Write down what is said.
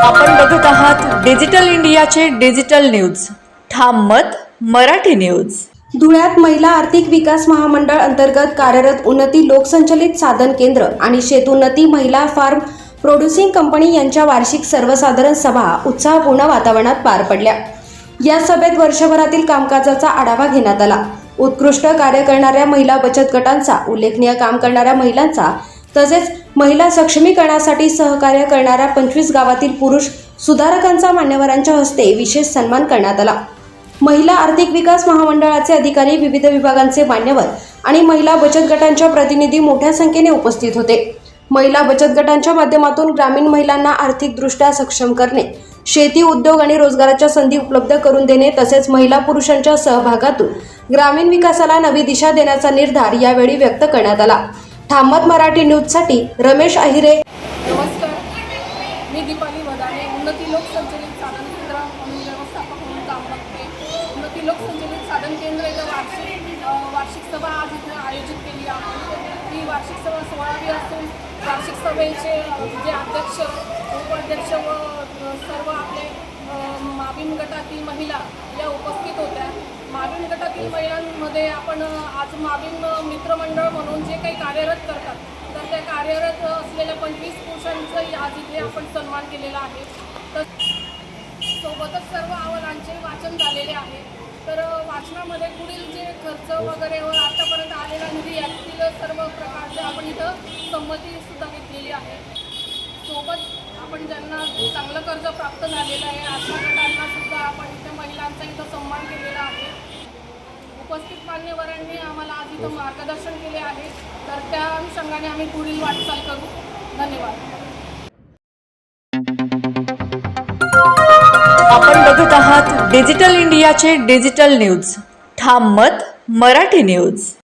आपण बघत आहात डिजिटल इंडियाचे डिजिटल न्यूज. ठाम मत मराठी न्यूज. धुळ्यात महिला आर्थिक विकास महामंडळ अंतर्गत कार्यरत उन्नती लोकसंचलित साधन केंद्र आणि शेतउन्नती महिला फार्म प्रोड्युसिंग कंपनी यांच्या वार्षिक सर्वसाधारण सभा उत्साहपूर्ण वातावरणात पार पडल्या. या सभेत वर्षभरातील कामकाजाचा आढावा घेण्यात आला. उत्कृष्ट कार्य करणाऱ्या महिला बचत गटांचा, उल्लेखनीय काम करणाऱ्या महिलांचा तसेच महिला सक्षमीकरणासाठी सहकार्य करणाऱ्या 25 गावातील पुरुष सुधारकांचा मान्यवरांच्या हस्ते विशेष सन्मान करण्यात आला. महिला आर्थिक विकास महामंडळाचे अधिकारी, विविध विभागांचे मान्यवर आणि महिला बचत गटांच्या प्रतिनिधी मोठ्या संख्येने उपस्थित होते. महिला बचत गटांच्या माध्यमातून ग्रामीण महिलांना आर्थिकदृष्ट्या सक्षम करणे, शेती, उद्योग आणि रोजगाराच्या संधी उपलब्ध करून देणे तसेच महिला पुरुषांच्या सहभागातून ग्रामीण विकासाला नवी दिशा देण्याचा निर्धार यावेळी व्यक्त करण्यात आला. ठामत मराठी न्यूजसाठी रमेश अहिरे. नमस्कार, मी दीपाली वदाने, उन्नती लोकसंचलित साधन केंद्र म्हणून व्यवस्थापक म्हणून काम करते. उन्नती लोकसंचलित साधन केंद्र इथं वार्षिक सभा आज इथं आयोजित केली आहे. ही वार्षिक सभा 16वी असून वार्षिक सभेचे जे अध्यक्ष, उपाध्यक्ष व सर्व आपले माविन गटातील महिला या उपस्थित होत्या. माविन गटातील महिलांमध्ये आपण आज माविन मित्रमंडळ म्हणून जे काही कार्यरत करतात, तर त्या कार्यरत असलेल्या 25 पुरुषांचाही आज इथे आपण सन्मान केलेला आहे. तर सोबतच सर्व अहवालांचे वाचन झालेले आहे. तर वाचनामध्ये पुढील जे खर्च वगैरे व आतापर्यंत आलेला निधी यातील सर्व प्रकारचे आपण इथं संमतीसुद्धा घेतलेली आहे. सोबत आपण ज्यांना चांगलं कर्ज प्राप्त झालेलं आहे अशा गटांना सुद्धा आपण इथं महिलांचा इथं सन्मान केलेला आहे. उपस्थित मान्यवरांनी आम्हाला आज इथं मार्गदर्शन केले आहे. तर त्या अनुषंगाने आम्ही पुढील वाटचाल करू. धन्यवाद. आपण बघत आहात डिजिटल इंडियाचे डिजिटल न्यूज. ठाम मत मराठी न्यूज.